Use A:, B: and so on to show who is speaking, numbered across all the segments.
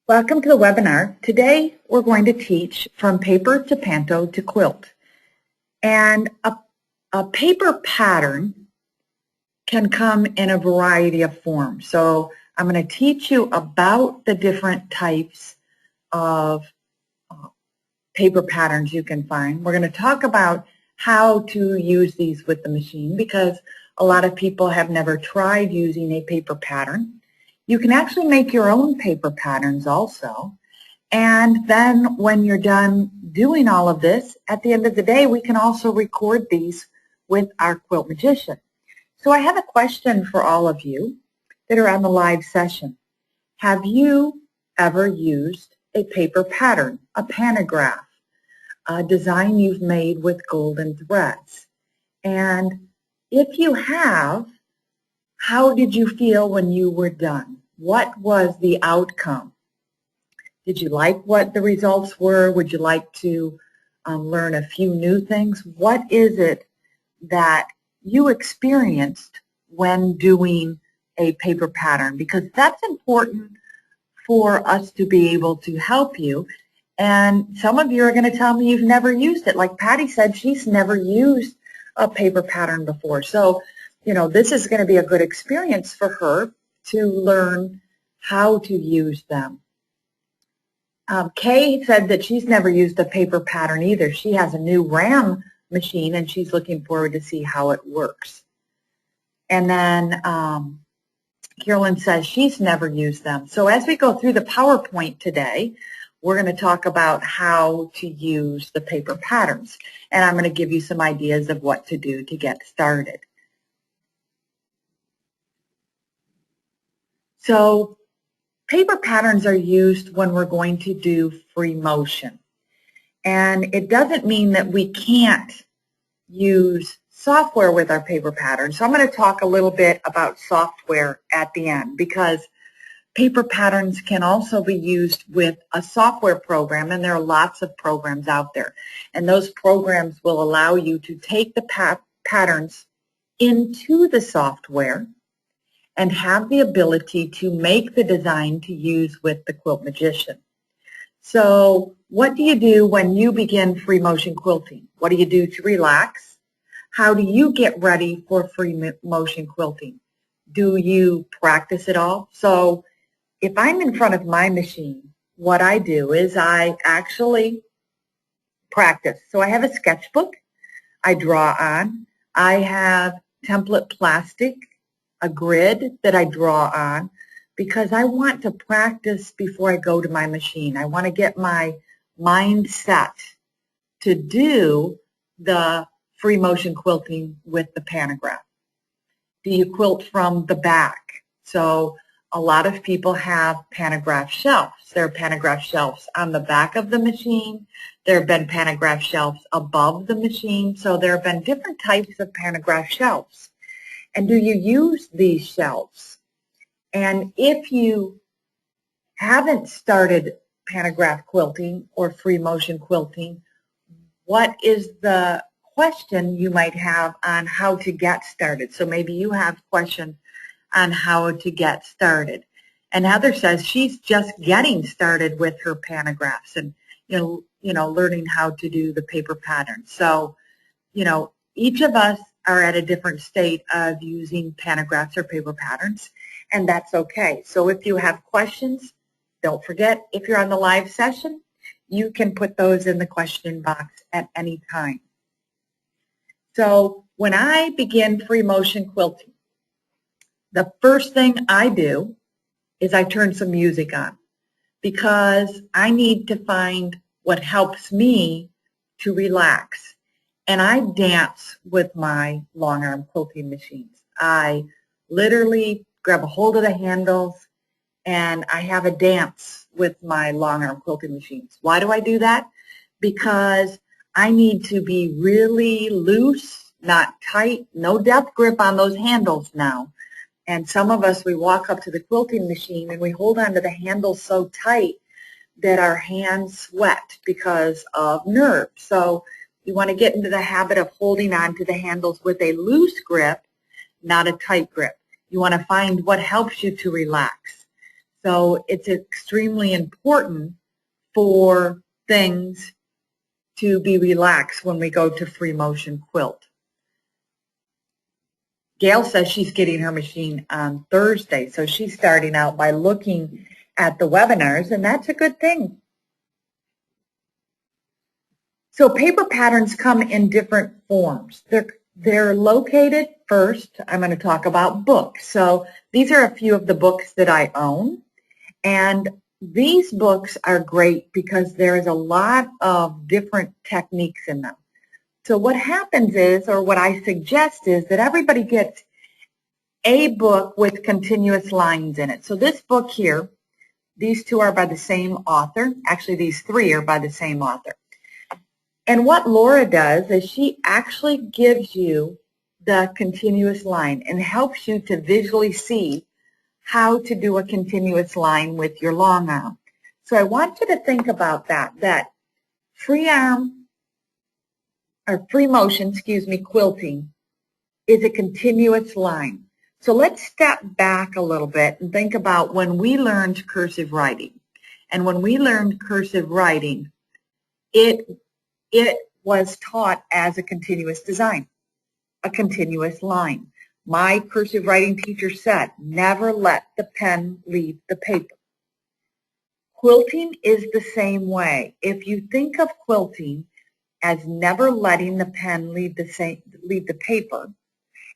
A: Welcome to the webinar. Today we're going to teach from paper to panto to quilt. And a paper pattern can come in a variety of forms. So I'm going to teach you about the different types of paper patterns you can find. We're going to talk about how to use these with the machine because a lot of people have never tried using a paper pattern. You can actually make your own paper patterns also. And then when you're done doing all of this, at the end of the day, we can also record these with our Quilt Magician. So I have a question for all of you that are on the live session. Have you ever used a paper pattern, a pantograph, a design you've made with golden threads? And if you have, how did you feel when you were done? What was the outcome? Did you like what the results were? Would you like to learn a few new things? What is it that you experienced when doing a paper pattern? Because that's important for us to be able to help you. And some of you are going to tell me you've never used it. Like Patty said, she's never used a paper pattern before. So, you know, this is going to be a good experience for her to learn how to use them. Kay said that she's never used a paper pattern either. She has a new RAM machine and she's looking forward to see how it works. And then Carolyn says she's never used them. So as we go through the PowerPoint today, we're going to talk about how to use the paper patterns. And I'm going to give you some ideas of what to do to get started. So paper patterns are used when we're going to do free motion. And it doesn't mean that we can't use software with our paper patterns. So I'm going to talk a little bit about software at the end because paper patterns can also be used with a software program, and there are lots of programs out there. And those programs will allow you to take the patterns into the software and have the ability to make the design to use with the Quilt Magician. So what do you do when you begin free motion quilting? What do you do to relax? How do you get ready for free motion quilting? Do you practice it all? So if I'm in front of my machine, what I do is I actually practice. So I have a sketchbook I draw on. I have template plastic, a grid that I draw on because I want to practice before I go to my machine. I want to get my mind set to do the free motion quilting with the pantograph. Do you quilt from the back? So a lot of people have pantograph shelves. There are pantograph shelves on the back of the machine. There have been pantograph shelves above the machine. So there have been different types of pantograph shelves. And do you use these shelves? And if you haven't started pantograph quilting or free motion quilting, what is the question you might have on how to get started? So maybe you have questions on how to get started. And Heather says she's just getting started with her pantographs and you know learning how to do the paper pattern. So, you know, each of us are at a different state of using pantographs or paper patterns, and that's okay. So if you have questions, don't forget, if you're on the live session, you can put those in the question box at any time. So when I begin free motion quilting, the first thing I do is I turn some music on because I need to find what helps me to relax. And I dance with my long arm quilting machines. I literally grab a hold of the handles and I have a dance with my long arm quilting machines. Why do I do that? Because I need to be really loose, not tight, no death grip on those handles now. And some of us, we walk up to the quilting machine and we hold onto the handles so tight that our hands sweat because of nerve. So you want to get into the habit of holding on to the handles with a loose grip, not a tight grip. You want to find what helps you to relax. So it's extremely important for things to be relaxed when we go to free motion quilt. Gail says she's getting her machine on Thursday, so she's starting out by looking at the webinars, and that's a good thing. So paper patterns come in different forms. They're located first. I'm going to talk about books. So these are a few of the books that I own, and these books are great because there is a lot of different techniques in them. So what happens is, or what I suggest is, that everybody gets a book with continuous lines in it. So this book here, these two are by the same author. Actually, these three are by the same author. And what Laura does is she actually gives you the continuous line and helps you to visually see how to do a continuous line with your long arm. So I want you to think about that free arm, or free motion, quilting is a continuous line. So let's step back a little bit and think about when we learned cursive writing. And when we learned cursive writing, it was taught as a continuous design, a continuous line. My cursive writing teacher said, never let the pen leave the paper. Quilting is the same way. If you think of quilting as never letting the pen leave the paper,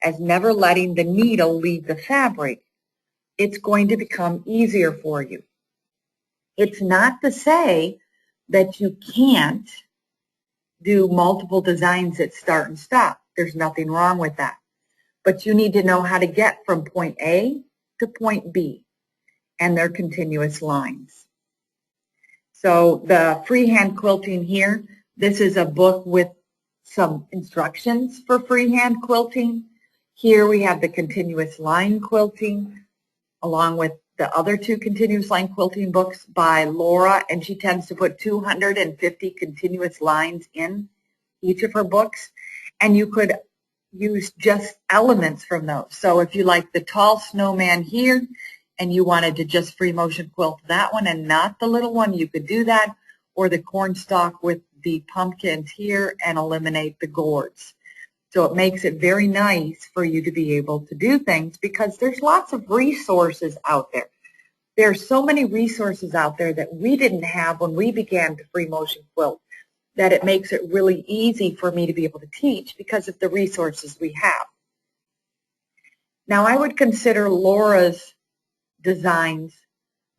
A: as never letting the needle leave the fabric, it's going to become easier for you. It's not to say that you can't do multiple designs that start and stop. There's nothing wrong with that. But you need to know how to get from point A to point B, and they're continuous lines. So the freehand quilting here, this is a book with some instructions for freehand quilting. Here we have the continuous line quilting along with the other two continuous line quilting books by Laura, and she tends to put 250 continuous lines in each of her books, and you could use just elements from those. So if you like the tall snowman here and you wanted to just free motion quilt that one and not the little one, you could do that, or the cornstalk with the pumpkins here and eliminate the gourds. So it makes it very nice for you to be able to do things because there's lots of resources out there. There are so many resources out there that we didn't have when we began to free motion quilt, that it makes it really easy for me to be able to teach because of the resources we have. Now I would consider Laura's designs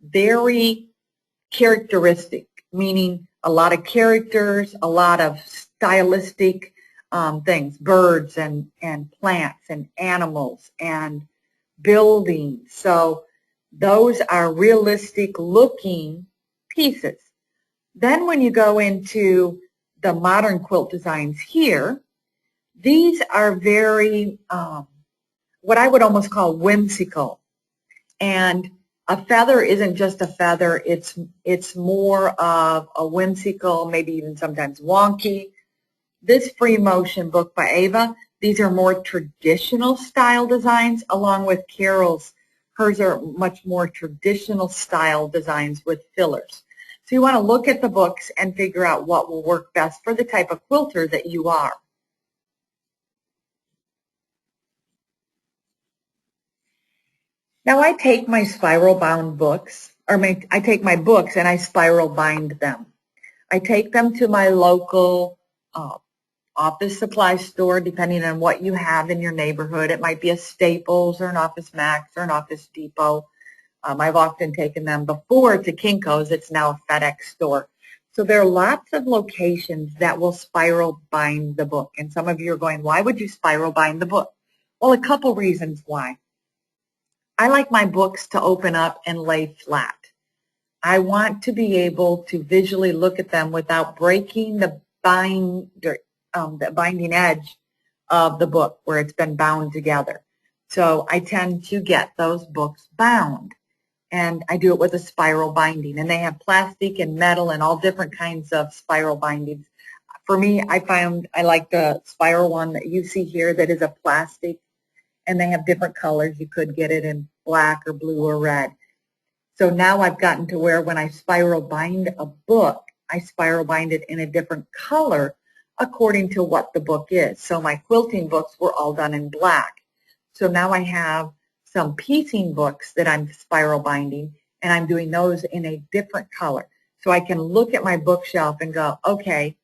A: very characteristic, meaning a lot of characters, a lot of stylistic things, birds and plants and animals and buildings. So those are realistic looking pieces. Then when you go into the modern quilt designs here, these are very, what I would almost call whimsical. And a feather isn't just a feather, it's more of a whimsical, maybe even sometimes wonky. This free motion book by Ava, these are more traditional style designs, along with Carol's. Hers are much more traditional style designs with fillers. So you want to look at the books and figure out what will work best for the type of quilter that you are. Now I take my spiral bound books, I take my books and I spiral bind them. I take them to my local office supply store, depending on what you have in your neighborhood. It might be a Staples or an Office Max or an Office Depot. I've often taken them before to Kinko's. It's now a FedEx store. So there are lots of locations that will spiral bind the book. And some of you are going, why would you spiral bind the book? Well, a couple reasons why. I like my books to open up and lay flat. I want to be able to visually look at them without breaking the binding edge of the book where it's been bound together. So I tend to get those books bound, and I do it with a spiral binding, and they have plastic and metal and all different kinds of spiral bindings. For me, I like the spiral one that you see here that is a plastic, and they have different colors. You could get it in black or blue or red. So now I've gotten to where when I spiral bind a book, I spiral bind it in a different color according to what the book is. So my quilting books were all done in black. So now I have some piecing books that I'm spiral binding, and I'm doing those in a different color. So I can look at my bookshelf and go, okay,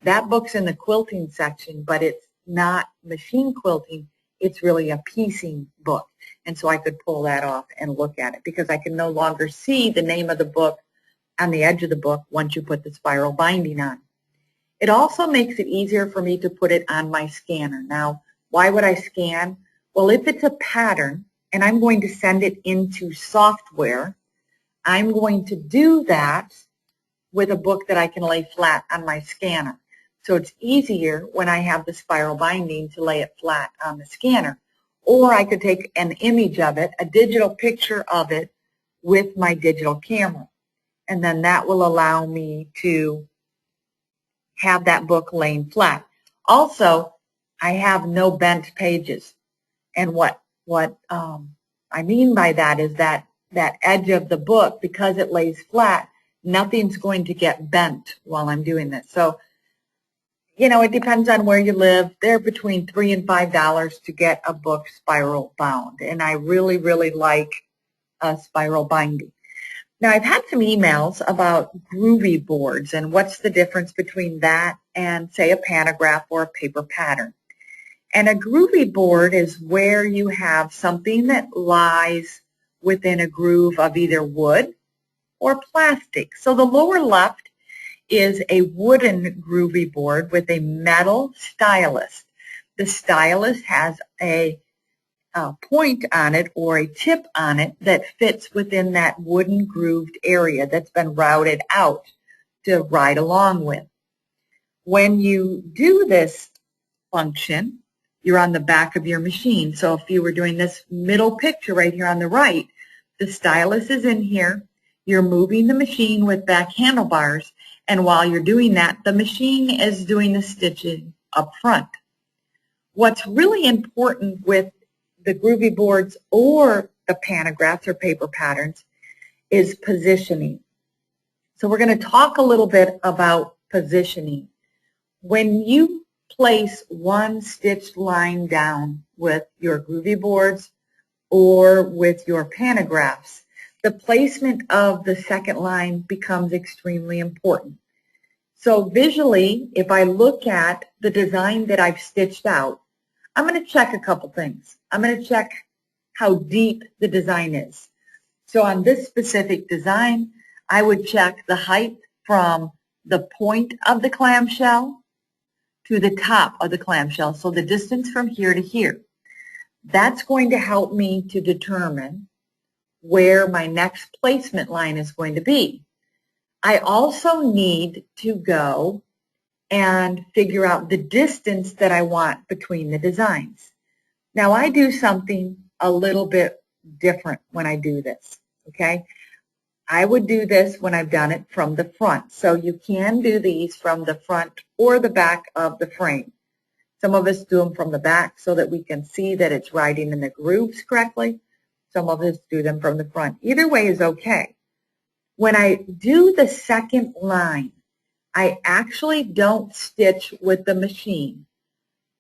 A: that book's in the quilting section, but it's not machine quilting. It's really a piecing book. And so I could pull that off and look at it because I can no longer see the name of the book on the edge of the book once you put the spiral binding on. It also makes it easier for me to put it on my scanner. Now, why would I scan? Well, if it's a pattern and I'm going to send it into software, I'm going to do that with a book that I can lay flat on my scanner. So it's easier when I have the spiral binding to lay it flat on the scanner. Or I could take an image of it, a digital picture of it with my digital camera. And then that will allow me to have that book laying flat. Also, I have no bent pages. And what I mean by that is that edge of the book, because it lays flat, nothing's going to get bent while I'm doing this. So, you know, it depends on where you live. They're between $3 and $5 to get a book spiral bound. And I really, really like spiral binding. Now, I've had some emails about Groovy Boards and what's the difference between that and, say, a pantograph or a paper pattern. And a Groovy Board is where you have something that lies within a groove of either wood or plastic. So the lower left is a wooden Groovy Board with a metal stylus. The stylus has a point on it or a tip on it that fits within that wooden grooved area that's been routed out to ride along with. When you do this function, you're on the back of your machine. So if you were doing this middle picture right here on the right, the stylus is in here. You're moving the machine with back handlebars, and while you're doing that, the machine is doing the stitching up front. What's really important with the Groovy Boards or the Pantographs or paper patterns is positioning. So we're going to talk a little bit about positioning. When you place one stitched line down with your Groovy Boards or with your Pantographs, the placement of the second line becomes extremely important. So visually, if I look at the design that I've stitched out, I'm going to check a couple things. I'm going to check how deep the design is. So on this specific design, I would check the height from the point of the clamshell to the top of the clamshell, so the distance from here to here. That's going to help me to determine where my next placement line is going to be. I also need to go and figure out the distance that I want between the designs. Now I do something a little bit different when I do this, okay? I would do this when I've done it from the front. So you can do these from the front or the back of the frame. Some of us do them from the back so that we can see that it's riding in the grooves correctly. Some of us do them from the front. Either way is okay. When I do the second line, I actually don't stitch with the machine.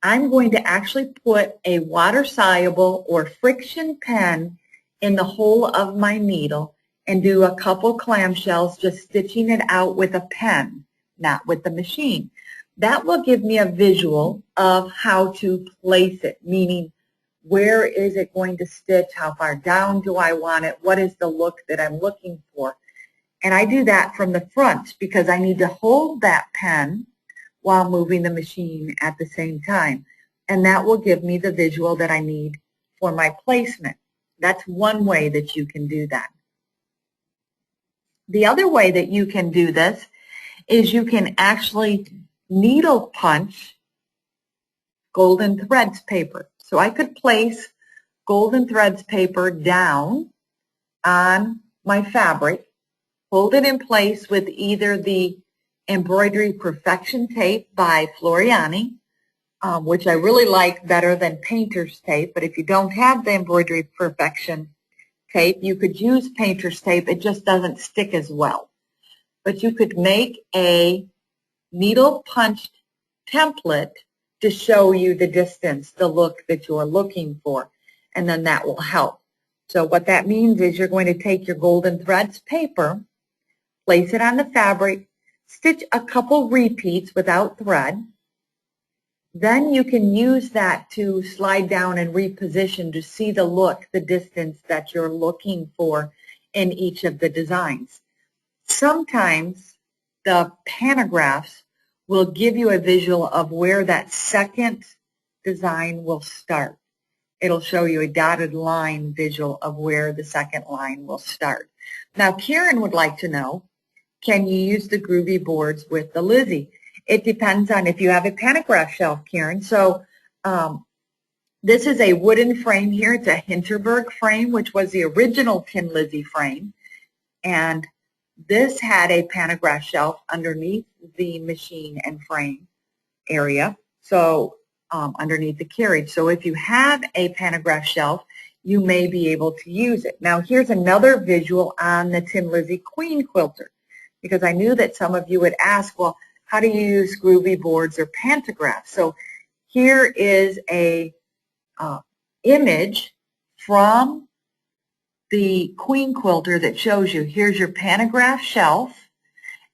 A: I'm going to actually put a water-soluble or friction pen in the hole of my needle and do a couple clamshells, just stitching it out with a pen, not with the machine. That will give me a visual of how to place it, meaning where is it going to stitch, how far down do I want it, what is the look that I'm looking for. And I do that from the front because I need to hold that pen while moving the machine at the same time. And that will give me the visual that I need for my placement. That's one way that you can do that. The other way that you can do this is you can actually needle punch golden threads paper. So I could place golden threads paper down on my fabric, hold it in place with either the Embroidery Perfection tape by Floriani, which I really like better than painter's tape, but if you don't have the Embroidery Perfection tape. You could use painter's tape. It just doesn't stick as well. But you could make a needle punched template to show you the distance, the look that you're looking for, and then that will help. So what that means is you're going to take your Golden Threads paper, place it on the fabric, stitch a couple repeats without thread. Then you can use that to slide down and reposition to see the look, the distance that you're looking for in each of the designs. Sometimes the pantographs will give you a visual of where that second design will start. It'll show you a dotted line visual of where the second line will start. Now Karen would like to know, can you use the Groovy Boards with the Lizzie? It depends on if you have a Pantograph Shelf, Karen. So this is a wooden frame here. It's a Hinterberg frame, which was the original Tin Lizzie frame. And this had a Pantograph Shelf underneath the machine and frame area, so underneath the carriage. So if you have a Pantograph Shelf, you may be able to use it. Now here's another visual on the Tin Lizzie Queen Quilter, because I knew that some of you would ask, well, how do you use Groovy Boards or Pantographs? So here is a image from the Queen Quilter that shows you, here's your Pantograph Shelf,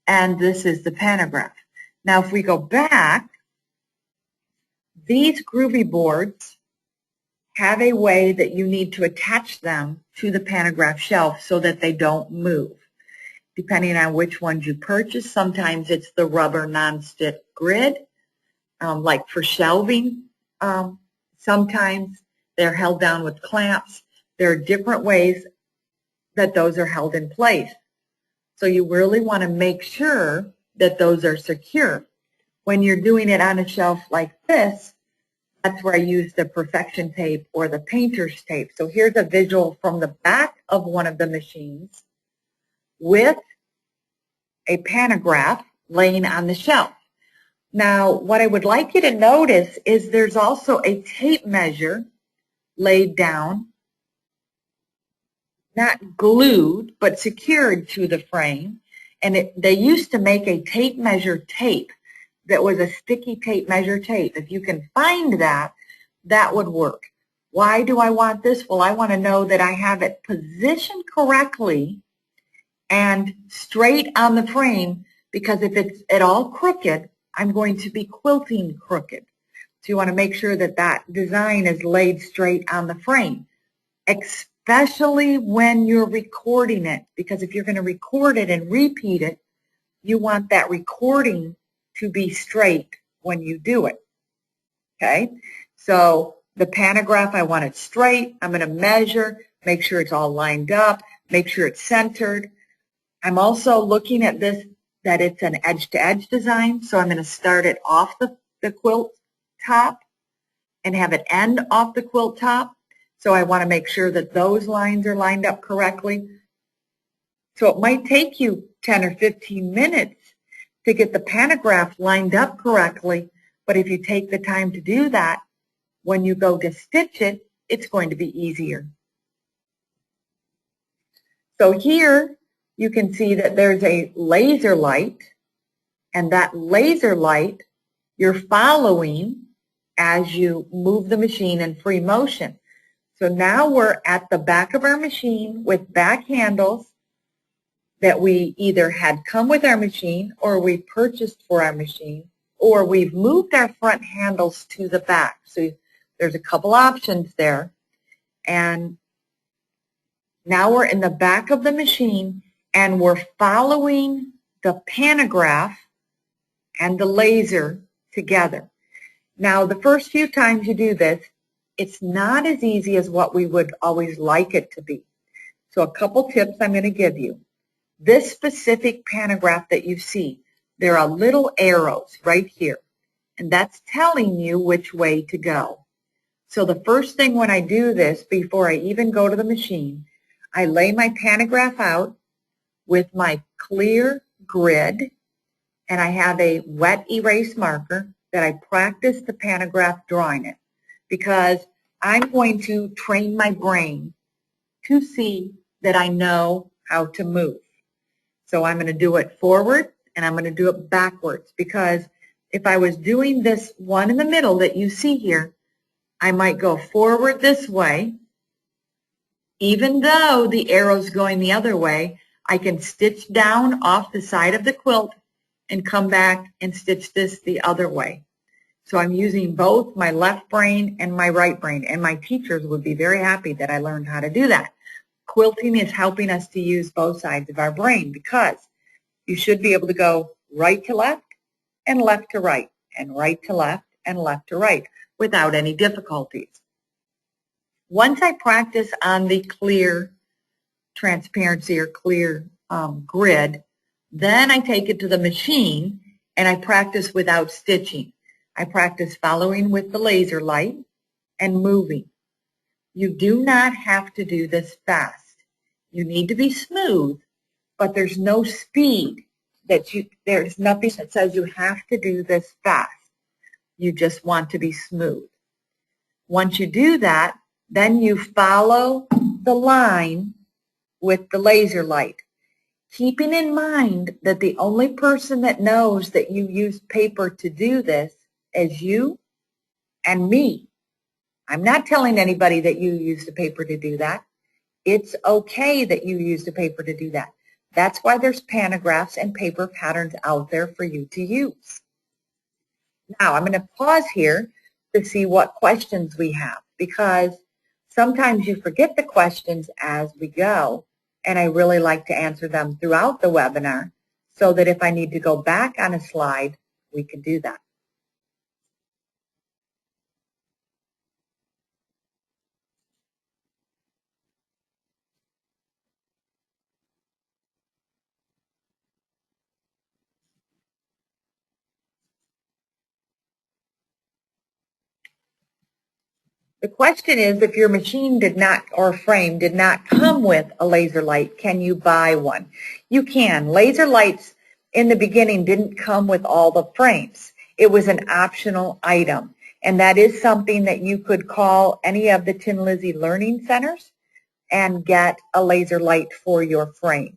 A: and this is the pantograph. Now if we go back, these Groovy Boards have a way that you need to attach them to the Pantograph Shelf so that they don't move. Depending on which ones you purchase, sometimes it's the rubber non-stick grid, like for shelving. Sometimes they're held down with clamps. There are different ways that those are held in place. So you really want to make sure that those are secure. When you're doing it on a shelf like this, that's where I use the perfection tape or the painter's tape. So here's a visual from the back of one of the machines with a pantograph laying on the shelf. Now, what I would like you to notice is there's also a tape measure laid down, not glued, but secured to the frame. And they used to make a tape measure tape that was a sticky tape measure tape. If you can find that, that would work. Why do I want this? Well, I want to know that I have it positioned correctly and straight on the frame, because if it's at all crooked, I'm going to be quilting crooked. So you want to make sure that that design is laid straight on the frame, especially when you're recording it, because if you're going to record it and repeat it, you want that recording to be straight when you do it. Okay? So the pantograph, I want it straight. I'm going to measure, make sure it's all lined up, make sure it's centered. I'm also looking at this, that it's an edge-to-edge design, so I'm going to start it off the quilt top and have it end off the quilt top. So I want to make sure that those lines are lined up correctly. So it might take you 10 or 15 minutes to get the pantograph lined up correctly, but if you take the time to do that, when you go to stitch it, it's going to be easier. So here you can see that there's a laser light, and that laser light you're following as you move the machine in free motion. So now we're at the back of our machine with back handles that we either had come with our machine or we purchased for our machine, or we've moved our front handles to the back. So there's a couple options there. And now we're in the back of the machine and we're following the pantograph and the laser together. Now the first few times you do this, it's not as easy as what we would always like it to be. So a couple tips I'm going to give you. This specific pantograph that you see, there are little arrows right here, and that's telling you which way to go. So the first thing when I do this, before I even go to the machine, I lay my pantograph out with my clear grid, and I have a wet erase marker that I practice the pantograph drawing it, because I'm going to train my brain to see that I know how to move. So I'm going to do it forward and I'm going to do it backwards, because if I was doing this one in the middle that you see here, I might go forward this way. Even though the arrow's going the other way, I can stitch down off the side of the quilt and come back and stitch this the other way. So I'm using both my left brain and my right brain, and my teachers would be very happy that I learned how to do that. Quilting is helping us to use both sides of our brain, because you should be able to go right to left and left to right and right to left and left to right without any difficulties. Once I practice on the clear transparency or clear grid, then I take it to the machine and I practice without stitching. I practice following with the laser light and moving. You do not have to do this fast. You need to be smooth, but there's no speed there's nothing that says you have to do this fast. You just want to be smooth. Once you do that, then you follow the line with the laser light, keeping in mind that the only person that knows that you use paper to do this is you and me. I'm not telling anybody that you use the paper to do that. It's okay that you use the paper to do that. That's why there's pantographs and paper patterns out there for you to use. Now, I'm going to pause here to see what questions we have, because sometimes you forget the questions as we go, and I really like to answer them throughout the webinar so that if I need to go back on a slide, we can do that. The question is, if your machine did not, or frame did not come with a laser light, can you buy one? You can. Laser lights in the beginning didn't come with all the frames. It was an optional item, and that is something that you could call any of the Tin Lizzie Learning Centers and get a laser light for your frame.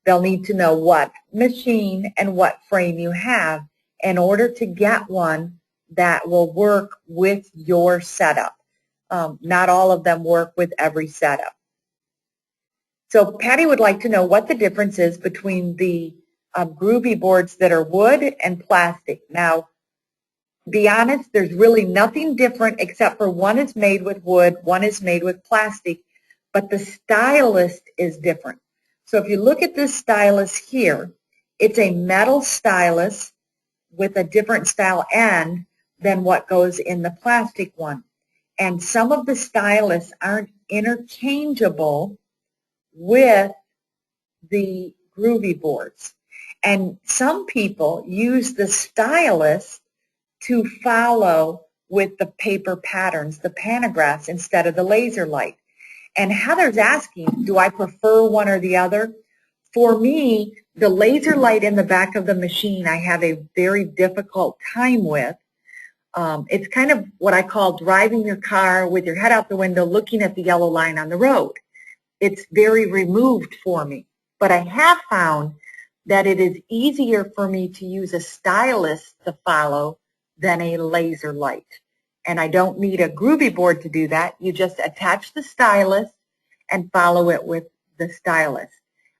A: They'll need to know what machine and what frame you have in order to get one that will work with your setup. Not all of them work with every setup. So Patty would like to know what the difference is between the Groovy boards that are wood and plastic. Now, to be honest, there's really nothing different except for one is made with wood, one is made with plastic, but the stylus is different. So if you look at this stylus here, it's a metal stylus with a different style end than what goes in the plastic one. And some of the stylus aren't interchangeable with the Groovy boards. And some people use the stylus to follow with the paper patterns, the pantographs, instead of the laser light. And Heather's asking, do I prefer one or the other? For me, the laser light in the back of the machine I have a very difficult time with. It's kind of what I call driving your car with your head out the window looking at the yellow line on the road. It's very removed for me. But I have found that it is easier for me to use a stylus to follow than a laser light. And I don't need a Groovy board to do that. You just attach the stylus and follow it with the stylus.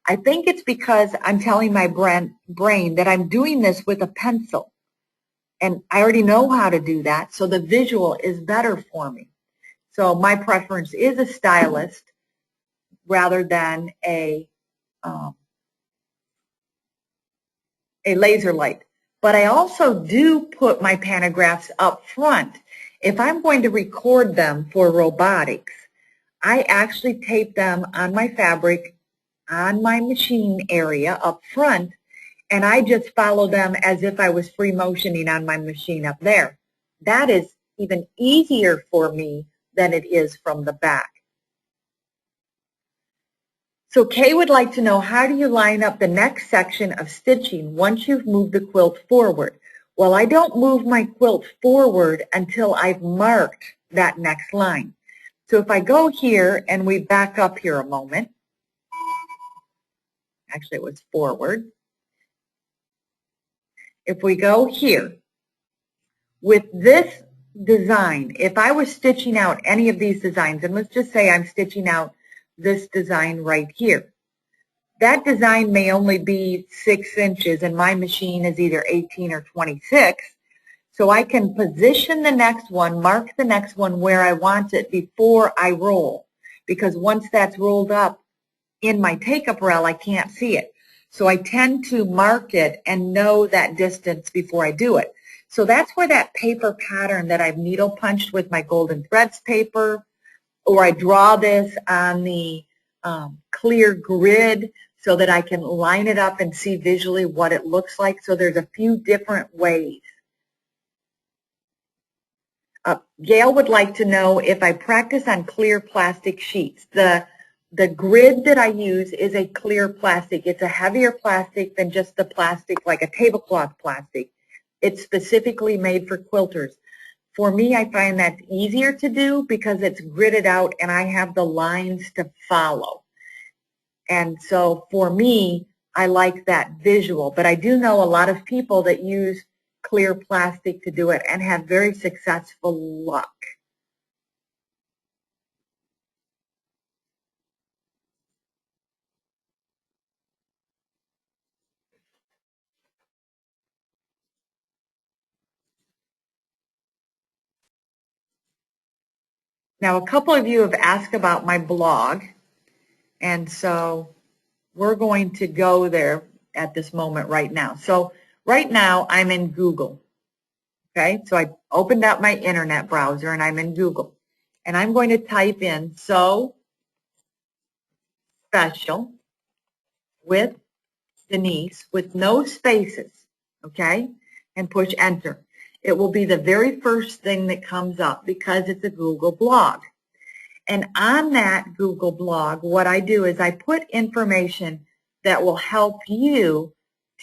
A: I think it's because I'm telling my brain that I'm doing this with a pencil. And I already know how to do that, so the visual is better for me. So my preference is a stylus rather than a laser light. But I also do put my pantographs up front. If I'm going to record them for robotics, I actually tape them on my fabric, on my machine area up front, and I just follow them as if I was free motioning on my machine up there. That is even easier for me than it is from the back. So Kay would like to know, how do you line up the next section of stitching once you've moved the quilt forward? Well, I don't move my quilt forward until I've marked that next line. So if I go here and we back up here a moment, actually it was forward. If we go here, with this design, if I was stitching out any of these designs, and let's just say I'm stitching out this design right here, that design may only be 6 inches and my machine is either 18 or 26. So I can position the next one, mark the next one where I want it before I roll. Because once that's rolled up in my take-up rail, I can't see it. So I tend to mark it and know that distance before I do it. So that's where that paper pattern that I've needle punched with my Golden Threads paper, or I draw this on the clear grid so that I can line it up and see visually what it looks like. So there's a few different ways. Gail would like to know if I practice on clear plastic sheets. The grid that I use is a clear plastic. It's a heavier plastic than just the plastic like a tablecloth plastic. It's specifically made for quilters. For me, I find that's easier to do because it's gridded out and I have the lines to follow. And so for me, I like that visual. But I do know a lot of people that use clear plastic to do it and have very successful luck. Now, a couple of you have asked about my blog, and so we're going to go there at this moment right now. So right now, I'm in Google. Okay, so I opened up my internet browser and I'm in Google. And I'm going to type in "Sew Special" with Denise with no spaces, okay, and push enter. It will be the very first thing that comes up because it's a Google blog. And on that Google blog, what I do is I put information that will help you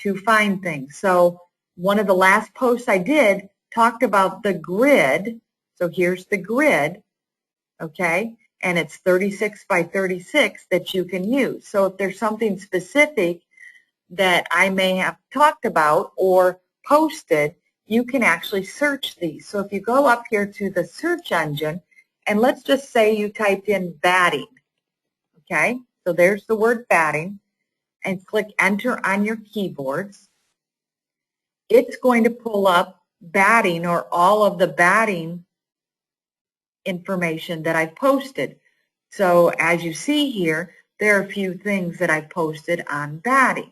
A: to find things. So one of the last posts I did talked about the grid. So here's the grid, okay, and it's 36 by 36 that you can use. So if there's something specific that I may have talked about or posted, you can actually search these. So if you go up here to the search engine, and let's just say you typed in batting, okay? So there's the word batting, and click enter on your keyboards. It's going to pull up batting or all of the batting information that I've posted. So as you see here, there are a few things that I've posted on batting.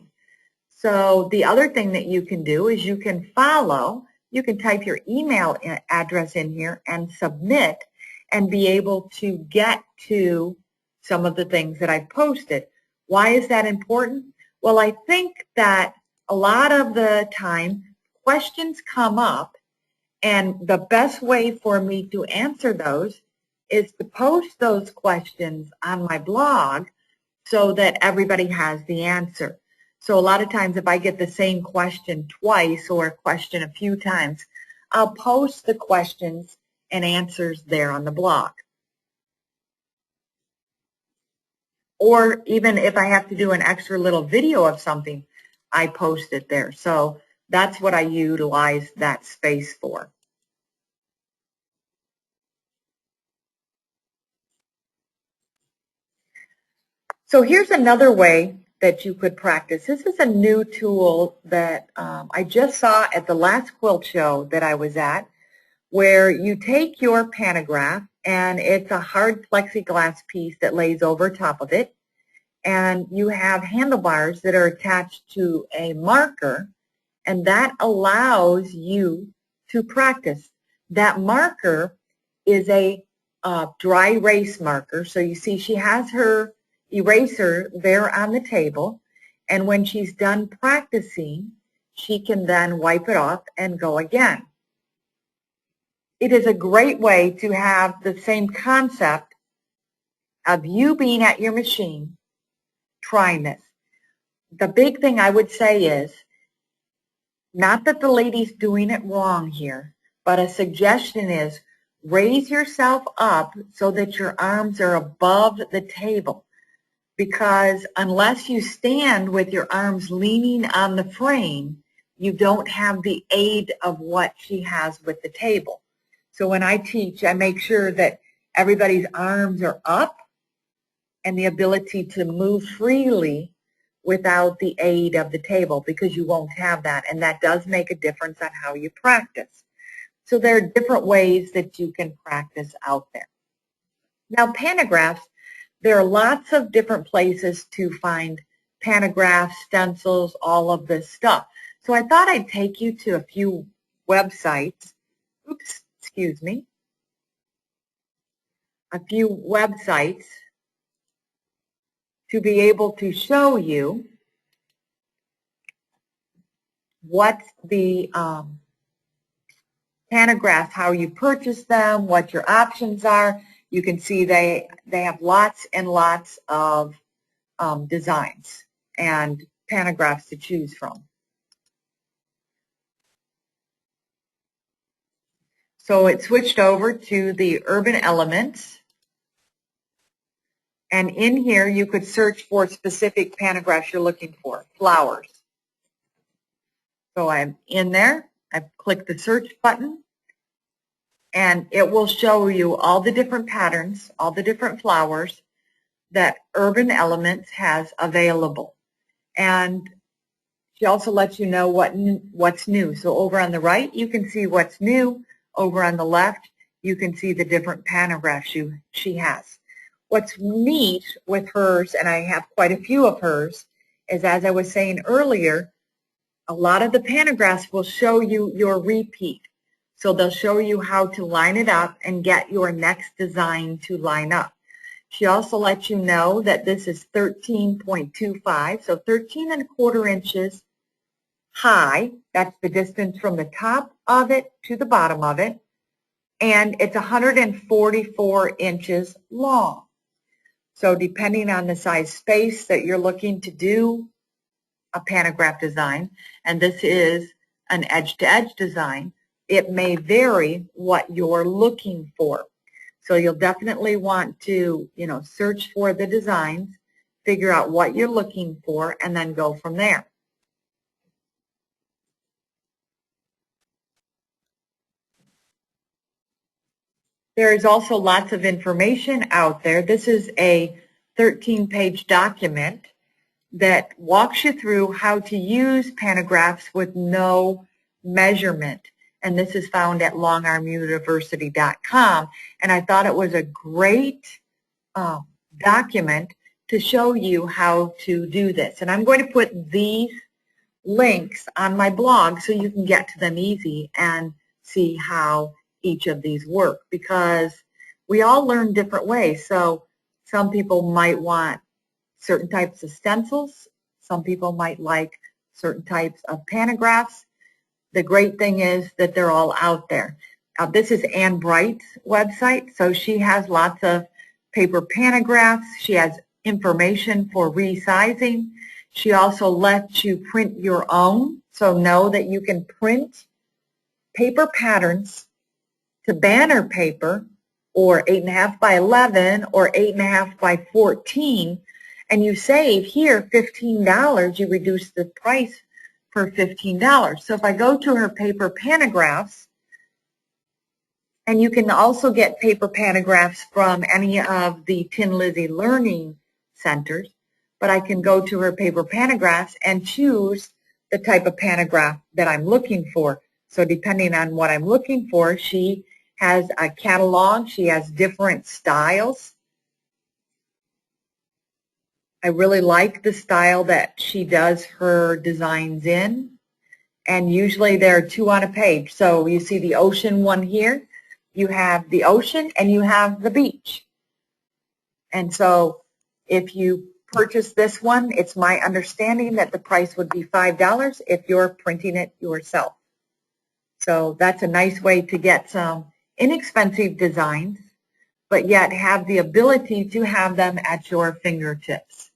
A: So the other thing that you can do is you can follow, you can type your email address in here and submit and be able to get to some of the things that I've posted. Why is that important? Well, I think that a lot of the time questions come up, and the best way for me to answer those is to post those questions on my blog so that everybody has the answer. So a lot of times if I get the same question twice or a question a few times, I'll post the questions and answers there on the blog. Or even if I have to do an extra little video of something, I post it there. So that's what I utilize that space for. So here's another way that you could practice. This is a new tool that I just saw at the last quilt show that I was at, where you take your pantograph, and it's a hard plexiglass piece that lays over top of it, and you have handlebars that are attached to a marker, and that allows you to practice. That marker is a dry erase marker. So you see she has her eraser there on the table, and when she's done practicing, she can then wipe it off and go again. It is a great way to have the same concept of you being at your machine trying this. The big thing I would say is, not that the lady's doing it wrong here, but a suggestion is raise yourself up so that your arms are above the table, because unless you stand with your arms leaning on the frame, you don't have the aid of what she has with the table. So when I teach, I make sure that everybody's arms are up and the ability to move freely without the aid of the table, because you won't have that, and that does make a difference on how you practice. So there are different ways that you can practice out there. Now, pantographs, there are lots of different places to find pantographs, stencils, all of this stuff. So I thought I'd take you to a few websites. Oops, excuse me. A few websites to be able to show you what the pantographs, how you purchase them, what your options are. You can see they have lots and lots of designs and pantographs to choose from. So it switched over to the Urban Elements, and in here you could search for specific pantographs you're looking for. Flowers. So I'm in there, I've clicked the search button, and it will show you all the different patterns, all the different flowers that Urban Elements has available. And she also lets you know what's new. So over on the right, you can see what's new. Over on the left, you can see the different pantographs she has. What's neat with hers, and I have quite a few of hers, is, as I was saying earlier, a lot of the pantographs will show you your repeat. So they'll show you how to line it up and get your next design to line up. She also lets you know that this is 13.25, so 13¼ inches high. That's the distance from the top of it to the bottom of it. And it's 144 inches long. So depending on the size space that you're looking to do a pantograph design, and this is an edge-to-edge design, it may vary what you're looking for. So you'll definitely want to, search for the designs, figure out what you're looking for, and then go from there. There is also lots of information out there. This is a 13-page document that walks you through how to use pantographs with no measurement. And this is found at longarmuniversity.com. And I thought it was a great document to show you how to do this. And I'm going to put these links on my blog so you can get to them easy and see how each of these work, because we all learn different ways. So some people might want certain types of stencils. Some people might like certain types of pantographs. The great thing is that they're all out there. This is Ann Bright's website, so she has lots of paper pantographs. She has information for resizing. She also lets you print your own, so know that you can print paper patterns to banner paper, or 8.5 by 11 or 8.5 by 14, and you save here $15. You reduce the price for $15. So if I go to her paper pantographs, and you can also get paper pantographs from any of the Tin Lizzie Learning Centers, but I can go to her paper pantographs and choose the type of pantograph that I'm looking for. So depending on what I'm looking for, she has a catalog. She has different styles. I really like the style that she does her designs in. And usually there are 2 on a page. So you see the ocean one here. You have the ocean and you have the beach. And so if you purchase this one, it's my understanding that the price would be $5 if you're printing it yourself. So that's a nice way to get some inexpensive designs, but yet have the ability to have them at your fingertips.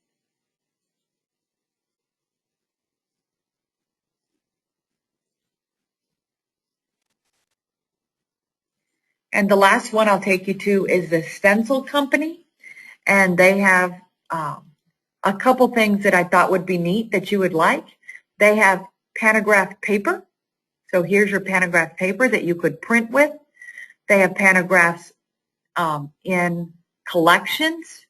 A: And the last one I'll take you to is the Stencil Company. And they have a couple things that I thought would be neat that you would like. They have Pantograph paper. So here's your Pantograph paper that you could print with. They have Pantographs in collections,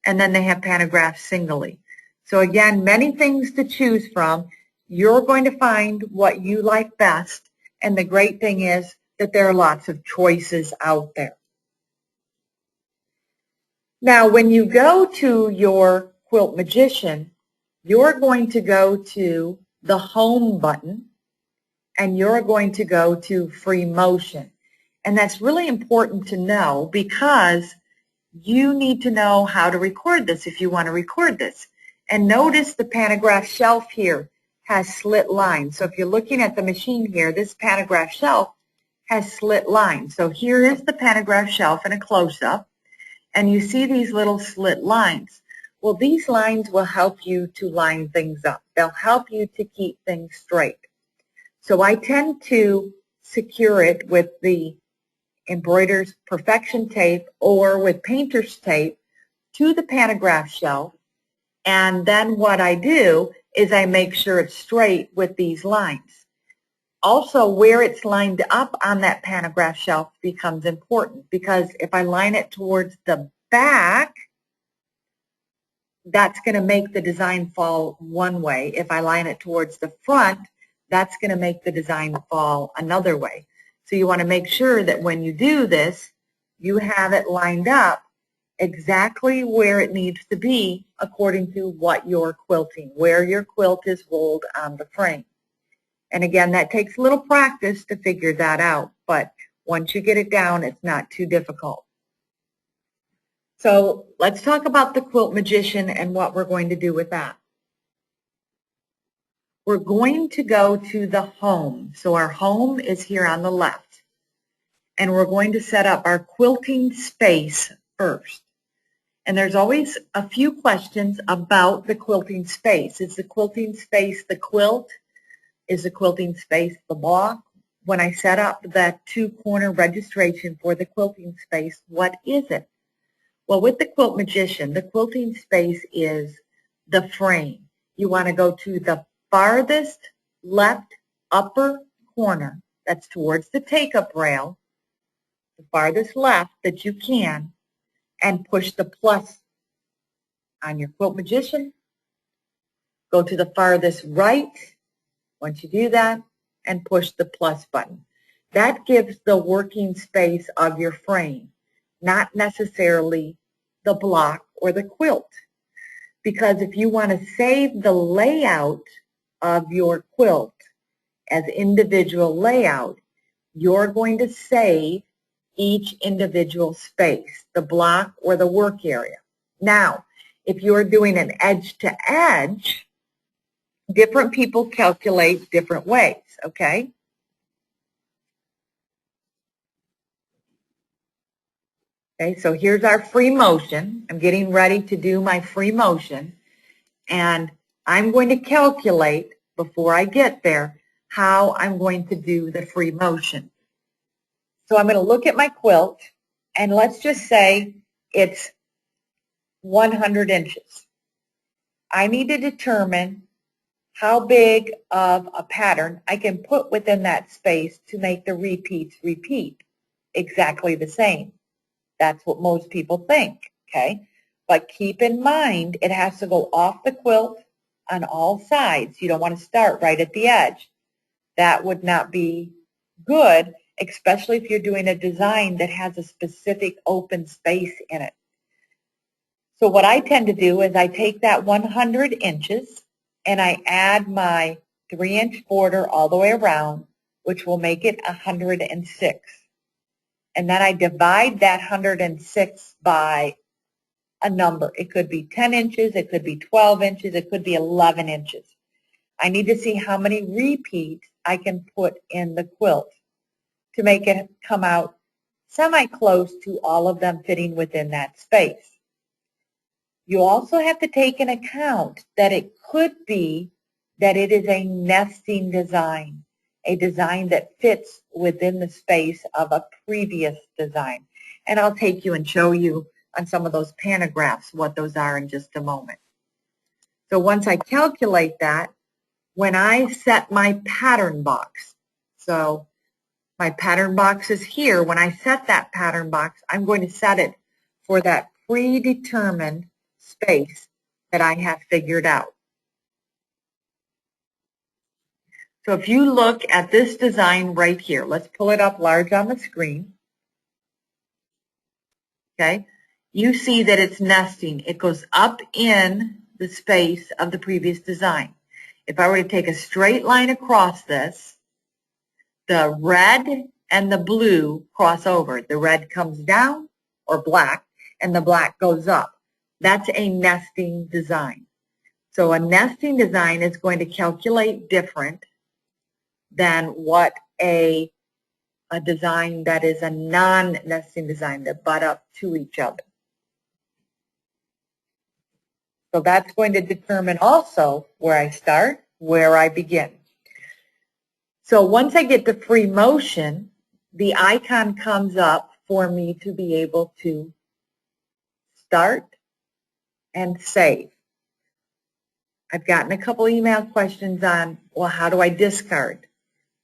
A: and then they have Pantographs singly. So again, many things to choose from. You're going to find what you like best, and the great thing is that there are lots of choices out there. Now, when you go to your Quilt Magician, you're going to go to the Home button, and you're going to go to Free Motion. And that's really important to know because you need to know how to record this if you want to record this. And notice the Pantograph Shelf here has slit lines. So if you're looking at the machine here, this Pantograph Shelf has slit lines. So here is the Pantograph Shelf in a close-up, and you see these little slit lines. Well, these lines will help you to line things up. They'll help you to keep things straight. So I tend to secure it with the Embroider's Perfection tape or with painter's tape to the Pantograph Shelf, and then what I do is I make sure it's straight with these lines. Also, where it's lined up on that Pantograph Shelf becomes important, because if I line it towards the back, that's going to make the design fall one way. If I line it towards the front, that's going to make the design fall another way. So you want to make sure that when you do this, you have it lined up exactly where it needs to be according to what you're quilting, where your quilt is rolled on the frame. And again, that takes a little practice to figure that out, but once you get it down, it's not too difficult. So let's talk about the Quilt Magician and what we're going to do with that. We're going to go to the Home. So our Home is here on the left. And we're going to set up our quilting space first. And there's always a few questions about the quilting space. Is the quilting space the quilt? Is the quilting space the block? When I set up that two-corner registration for the quilting space, what is it? Well, with the Quilt Magician, the quilting space is the frame. You want to go to the farthest left upper corner, that's towards the take-up rail, the farthest left that you can, and push the plus on your Quilt Magician. Go to the farthest right once you do that, and push the plus button. That gives the working space of your frame, not necessarily the block or the quilt. Because if you want to save the layout of your quilt as individual layout, you're going to save each individual space, the block or the work area. Now, if you're doing an edge to edge, different people calculate different ways, okay? Okay, so here's our free motion. I'm getting ready to do my free motion, and I'm going to calculate before I get there how I'm going to do the free motion. So I'm going to look at my quilt, and let's just say it's 100 inches. I need to determine how big of a pattern I can put within that space to make the repeats repeat exactly the same. That's what most people think, okay? But keep in mind, it has to go off the quilt on all sides. You don't want to start right at the edge. That would not be good, especially if you're doing a design that has a specific open space in it. So what I tend to do is I take that 100 inches and I add my 3-inch border all the way around, which will make it 106. And then I divide that 106 by a number. It could be 10 inches, it could be 12 inches, it could be 11 inches. I need to see how many repeats I can put in the quilt to make it come out semi-close to all of them fitting within that space. You also have to take into account that it could be that it is a nesting design. a design that fits within the space of a previous design. And I'll take you and show you on some of those pantographs what those are in just a moment. So once I calculate that, when I set my pattern box, so my pattern box is here. When I set that pattern box, I'm going to set it for that predetermined space that I have figured out. So if you look at this design right here, let's pull it up large on the screen. Okay, you see that it's nesting. It goes up in the space of the previous design. If I were to take a straight line across this, the red and the blue cross over. The red comes down, or black, and the black goes up. That's a nesting design. So a nesting design is going to calculate different than what a design that is a non-nesting design that butt up to each other. So that's going to determine also where I start, where I begin. So once I get to free motion, the icon comes up for me to be able to start and save. I've gotten a couple email questions on, well, how do I discard?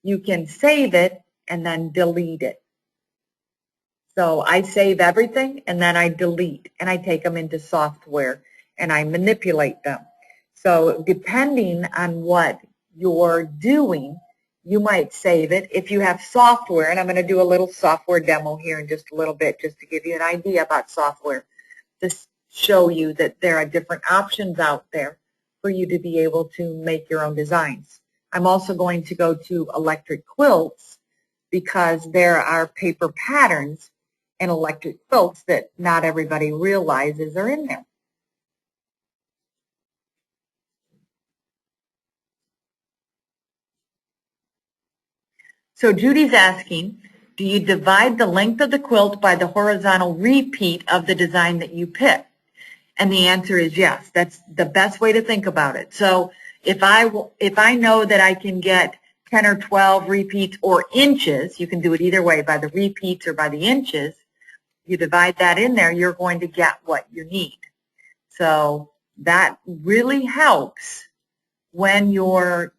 A: You can save it and then delete it. So I save everything and then I delete, and I take them into software and I manipulate them. So depending on what you're doing, you might save it. If you have software, and I'm going to do a little software demo here in just a little bit just to give you an idea about software, to show you that there are different options out there for you to be able to make your own designs. I'm also going to go to electric quilts because there are paper patterns in electric quilts that not everybody realizes are in there. So Judy's asking, do you divide the length of the quilt by the horizontal repeat of the design that you pick? And the answer is yes. That's the best way to think about it. So if I know that I can get 10 or 12 repeats or inches, you can do it either way, by the repeats or by the inches, you divide that in there, you're going to get what you need. So that really helps when you're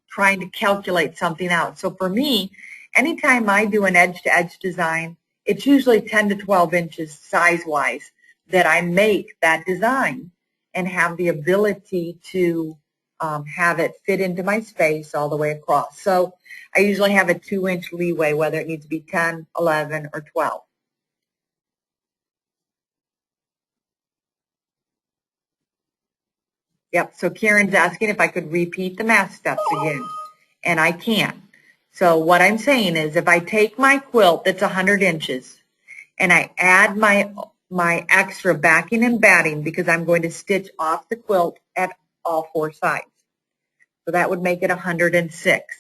A: trying to calculate something out. So for me, anytime I do an edge-to-edge design, it's usually 10 to 12 inches size-wise that I make that design and have the ability to have it fit into my space all the way across. So I usually have a 2-inch leeway, whether it needs to be 10, 11, or 12. Yep, so Karen's asking if I could repeat the math steps again, and I can. So what I'm saying is if I take my quilt that's 100 inches and I add my extra backing and batting, because I'm going to stitch off the quilt at all 4 sides. So that would make it 106.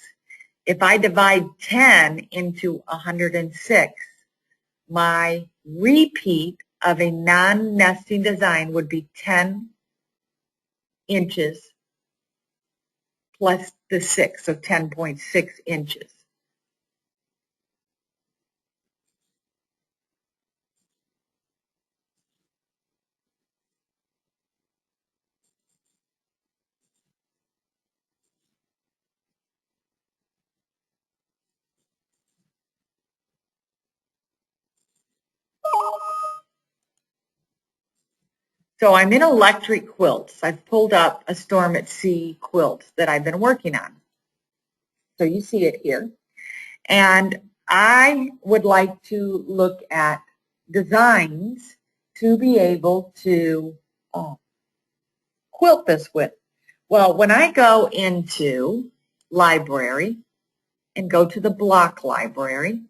A: If I divide 10 into 106, my repeat of a non-nesting design would be 10 inches plus the 6, so 10.6 inches. So I'm in electric quilts. I've pulled up a Storm at Sea quilt that I've been working on. So you see it here. And I would like to look at designs to be able to quilt this with. Well, when I go into library and go to the block library,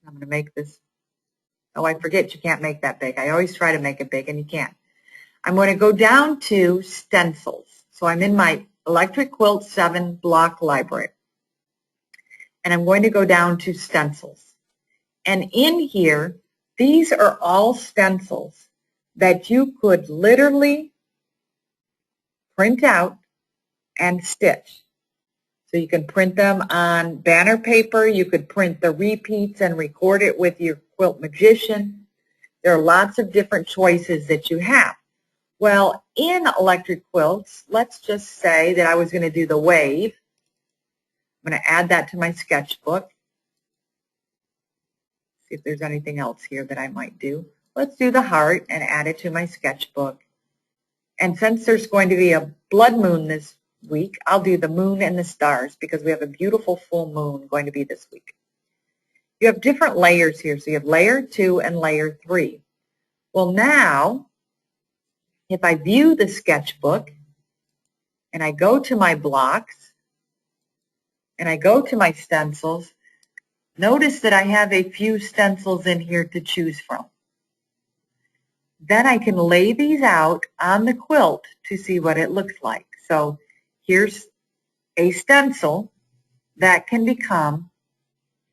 A: I'm going to make this, oh, I forget you can't make that big. I always try to make it big and you can't. I'm going to go down to stencils. So I'm in my Electric Quilt 7 block library. And I'm going to go down to stencils. And in here, these are all stencils that you could literally print out and stitch. So you can print them on banner paper. You could print the repeats and record it with your Quilt Magician. There are lots of different choices that you have. Well, in electric quilts, let's just say that I was going to do the wave. I'm going to add that to my sketchbook. See if there's anything else here that I might do. Let's do the heart and add it to my sketchbook. And since there's going to be a blood moon this week, I'll do the moon and the stars because we have a beautiful full moon going to be this week. You have different layers here. So you have layer 2 and layer 3. Well, now, if I view the sketchbook and I go to my blocks and I go to my stencils, notice that I have a few stencils in here to choose from. Then I can lay these out on the quilt to see what it looks like. So here's a stencil that can become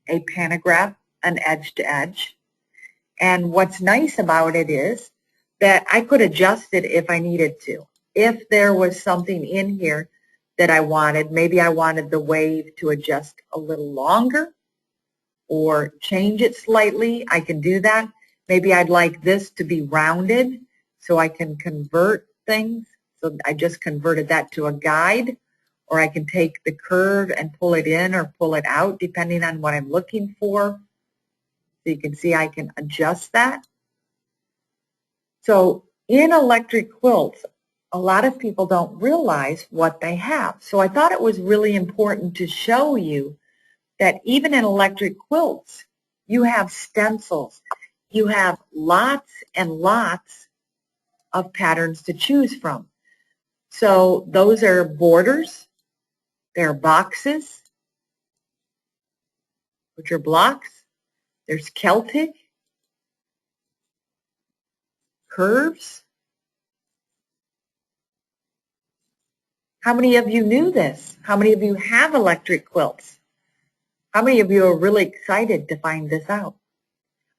A: a pantograph, an edge to edge. And what's nice about it is that I could adjust it if I needed to. If there was something in here that I wanted, maybe I wanted the wave to adjust a little longer or change it slightly, I can do that. Maybe I'd like this to be rounded so I can convert things. So I just converted that to a guide, or I can take the curve and pull it in or pull it out depending on what I'm looking for. So you can see I can adjust that. So in electric quilts, a lot of people don't realize what they have. So I thought it was really important to show you that even in electric quilts, you have stencils. You have lots and lots of patterns to choose from. So those are borders, there are boxes, which are blocks, there's Celtic, curves. How many of you knew this? How many of you have electric quilts? How many of you are really excited to find this out?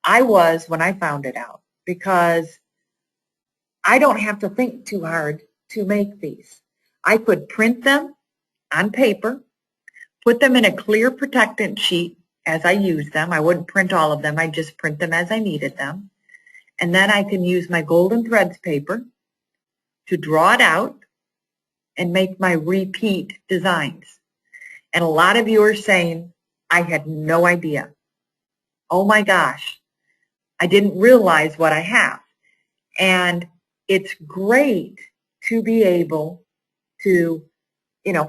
A: I was when I found it out because I don't have to think too hard to make these. I could print them on paper, put them in a clear protectant sheet as I use them. I wouldn't print all of them. I'd just print them as I needed them. And then I can use my golden threads paper to draw it out and make my repeat designs. And a lot of you are saying, I had no idea. Oh my gosh, I didn't realize what I have. And it's great to be able to,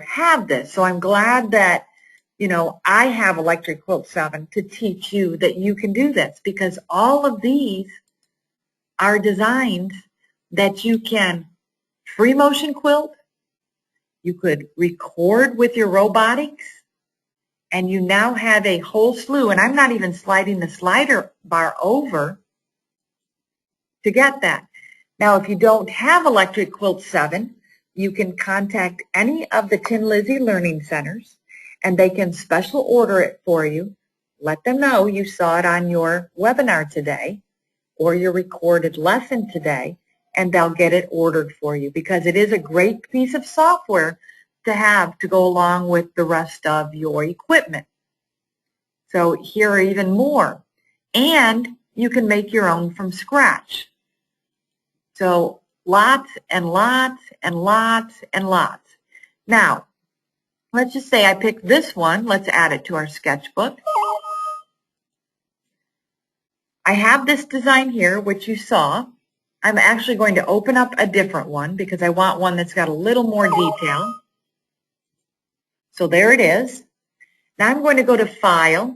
A: have this. So I'm glad that, I have Electric Quilt 7 to teach you that you can do this, because all of these are designs that you can free motion quilt, you could record with your robotics, and you now have a whole slew, and I'm not even sliding the slider bar over to get that. Now, if you don't have Electric Quilt 7, you can contact any of the Tin Lizzie Learning Centers, and they can special order it for you. Let them know you saw it on your webinar today or your recorded lesson today, and they'll get it ordered for you, because it is a great piece of software to have to go along with the rest of your equipment. So here are even more. And you can make your own from scratch. So lots and lots and lots and lots. Now, let's just say I picked this one. Let's add it to our sketchbook. I have this design here, which you saw. I'm actually going to open up a different one because I want one that's got a little more detail. So there it is. Now I'm going to go to File,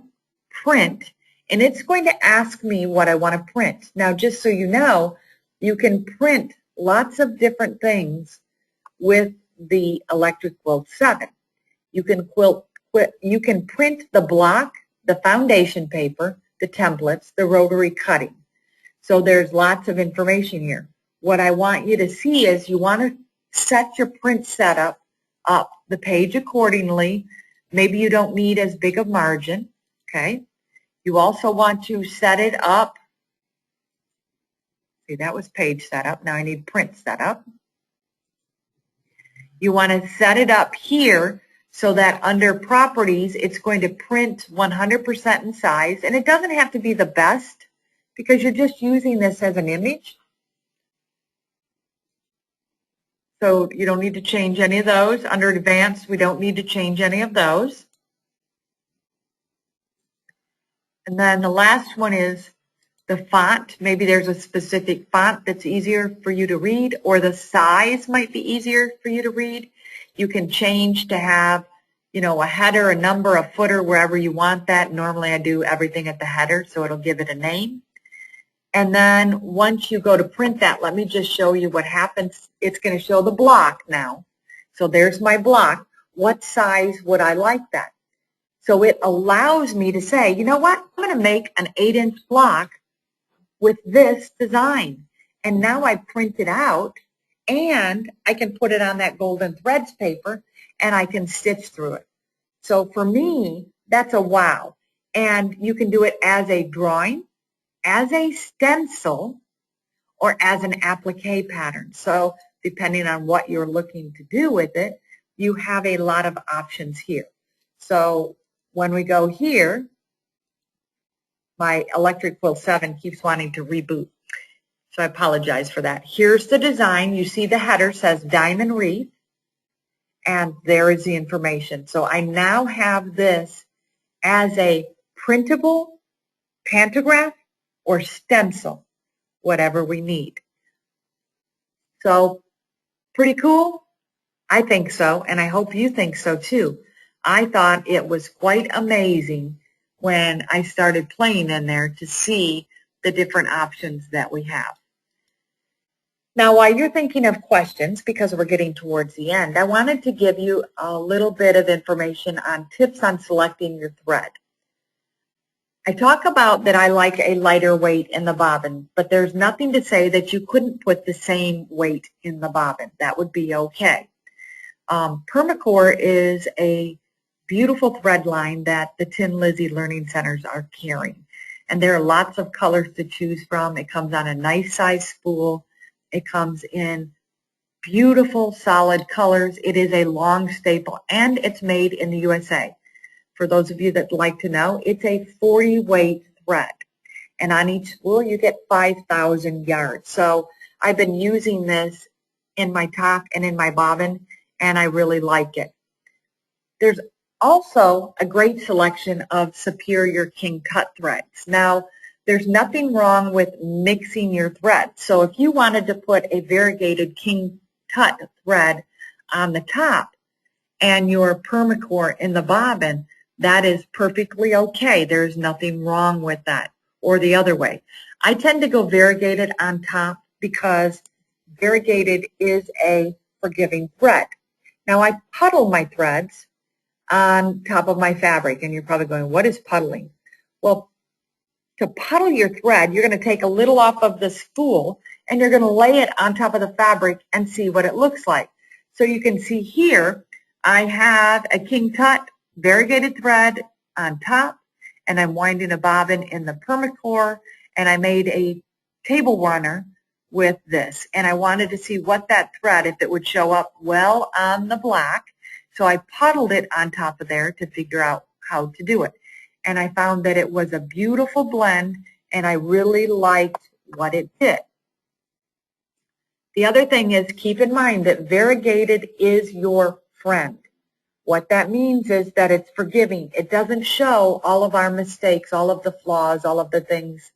A: Print, and it's going to ask me what I want to print. Now, just so you know, you can print lots of different things with the Electric Quilt 7. You can print the block, the foundation paper, the templates, the rotary cutting. So there's lots of information here. What I want you to see is you want to set your print setup up the page accordingly. Maybe you don't need as big a margin, okay? You also want to set it up. See, that was page setup. Now I need print setup. You want to set it up here so that under properties, it's going to print 100% in size, and it doesn't have to be the best because you're just using this as an image. So you don't need to change any of those. Under advanced, we don't need to change any of those. And then the last one is the font. Maybe there's a specific font that's easier for you to read, or the size might be easier for you to read. You can change to have, you know, a header, a number, a footer, wherever you want that. Normally I do everything at the header, so it'll give it a name. And then once you go to print that, let me just show you what happens. It's going to show the block now. So there's my block. What size would I like that? So it allows me to say, you know what, I'm going to make an 8-inch block with this design. And now I print it out, and I can put it on that golden threads paper, and I can stitch through it. So for me, that's a wow. And you can do it as a drawing, as a stencil, or as an applique pattern. So depending on what you're looking to do with it, you have a lot of options here. So when we go here, my Electric Quilt 7 keeps wanting to reboot. So I apologize for that. Here's the design. You see the header says diamond wreath, and there is the information. So I now have this as a printable pantograph or stencil, whatever we need. So pretty cool? I think so, and I hope you think so too. I thought it was quite amazing when I started playing in there to see the different options that we have. Now, while you're thinking of questions, because we're getting towards the end, I wanted to give you a little bit of information on tips on selecting your thread. I talk about that I like a lighter weight in the bobbin, but there's nothing to say that you couldn't put the same weight in the bobbin. That would be okay. Permacore is a beautiful thread line that the Tin Lizzie Learning Centers are carrying. And there are lots of colors to choose from. It comes on a nice size spool. It comes in beautiful solid colors. It is a long staple, and it's made in the USA. For those of you that like to know, it's a 40 weight thread. And on each spool you get 5,000 yards. So I've been using this in my top and in my bobbin, and I really like it. There's also a great selection of Superior King Tut threads. Now, there's nothing wrong with mixing your threads. So if you wanted to put a variegated King Tut thread on the top and your Permacore in the bobbin, that is perfectly okay. There's nothing wrong with that, or the other way. I tend to go variegated on top because variegated is a forgiving thread. Now I puddle my threads on top of my fabric, and you're probably going, what is puddling? Well, to puddle your thread, you're going to take a little off of the spool and you're going to lay it on top of the fabric and see what it looks like. So you can see here I have a King Tut variegated thread on top, and I'm winding a bobbin in the Permacore, and I made a table runner with this, and I wanted to see what that thread, if it would show up well on the black. So I puddled it on top of there to figure out how to do it. And I found that it was a beautiful blend, and I really liked what it did. The other thing is, keep in mind that variegated is your friend. What that means is that it's forgiving. It doesn't show all of our mistakes, all of the flaws, all of the things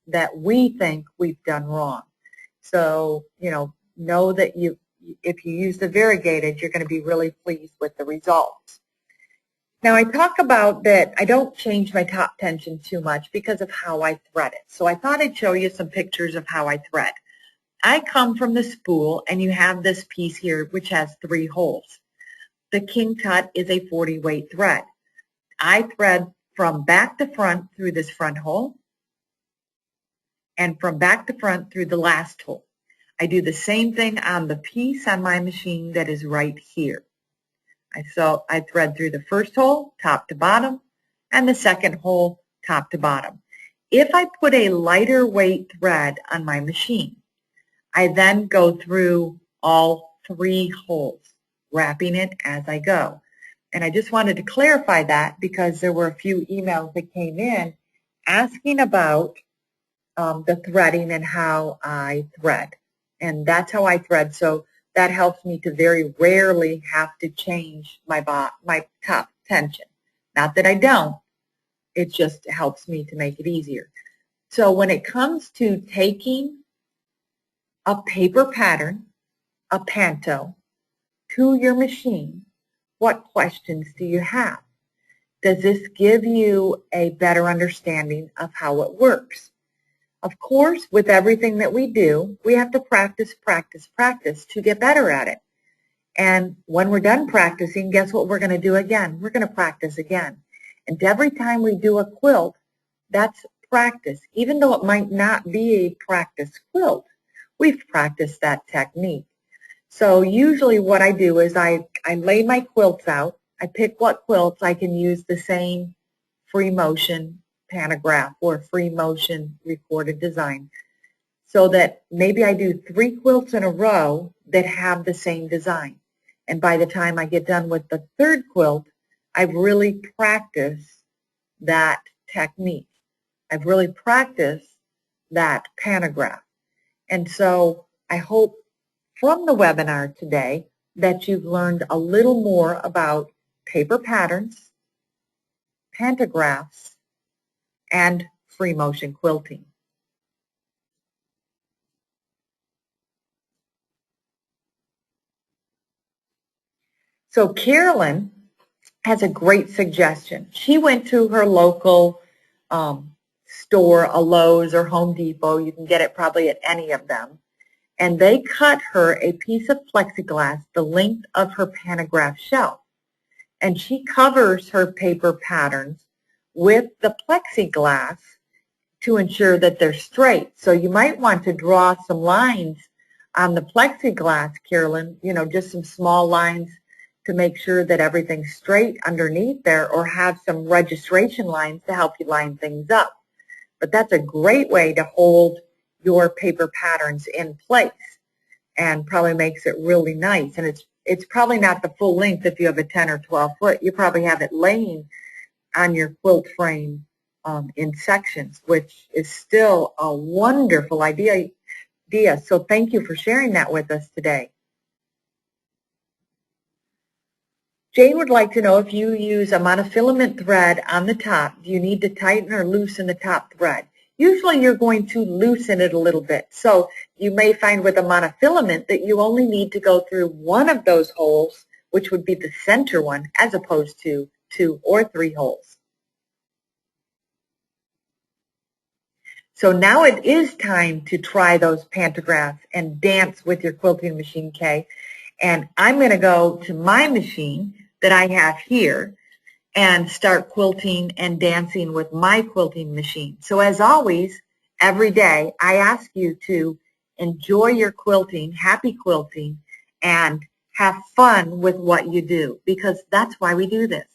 A: that we think we've done wrong. So, know that if you use the variegated, you're going to be really pleased with the results. Now, I talk about that I don't change my top tension too much because of how I thread it. So I thought I'd show you some pictures of how I thread. I come from the spool, and you have this piece here which has 3 holes. The King Tut is a 40 weight thread. I thread from back to front through this front hole, and from back to front through the last hole. I do the same thing on the piece on my machine that is right here. I thread through the first hole, top to bottom, and the second hole, top to bottom. If I put a lighter weight thread on my machine, I then go through all 3 holes, wrapping it as I go. And I just wanted to clarify that because there were a few emails that came in asking about the threading and how I thread. And that's how I thread. So that helps me to very rarely have to change my top tension. Not that I don't. It just helps me to make it easier. So when it comes to taking a paper pattern, a Panto, to your machine, what questions do you have? Does this give you a better understanding of how it works? Of course, with everything that we do, we have to practice, practice, practice to get better at it. And when we're done practicing, guess what we're going to do again? We're going to practice again. And every time we do a quilt, that's practice. Even though it might not be a practice quilt, we've practiced that technique. So usually what I do is I lay my quilts out. I pick what quilts I can use the same free motion pantograph or free motion recorded design, so that maybe I do 3 quilts in a row that have the same design. And by the time I get done with the 3rd quilt, I've really practiced that technique. I've really practiced that pantograph. And so I hope from the webinar today that you've learned a little more about paper patterns, pantographs, and free motion quilting. So Carolyn has a great suggestion. She went to her local store, a Lowe's or Home Depot. You can get it probably at any of them. And they cut her a piece of plexiglass the length of her Pantograph shelf. And she covers her paper patterns with the plexiglass to ensure that they're straight. So you might want to draw some lines on the plexiglass, Carolyn, you know, just some small lines to make sure that everything's straight underneath there, or have some registration lines to help you line things up. But that's a great way to hold your paper patterns in place and probably makes it really nice. And it's probably not the full length if you have a 10 or 12 foot. You probably have it laying on your quilt frame in sections, which is still a wonderful idea. So thank you for sharing that with us today. Jane would like to know, if you use a monofilament thread on the top, do you need to tighten or loosen the top thread? Usually you're going to loosen it a little bit. So you may find with a monofilament that you only need to go through one of those holes, which would be the center one, as opposed to 2 or 3 holes. So now it is time to try those pantographs and dance with your quilting machine, Kay. And I'm going to go to my machine that I have here and start quilting and dancing with my quilting machine. So as always, every day, I ask you to enjoy your quilting, happy quilting, and have fun with what you do, because that's why we do this.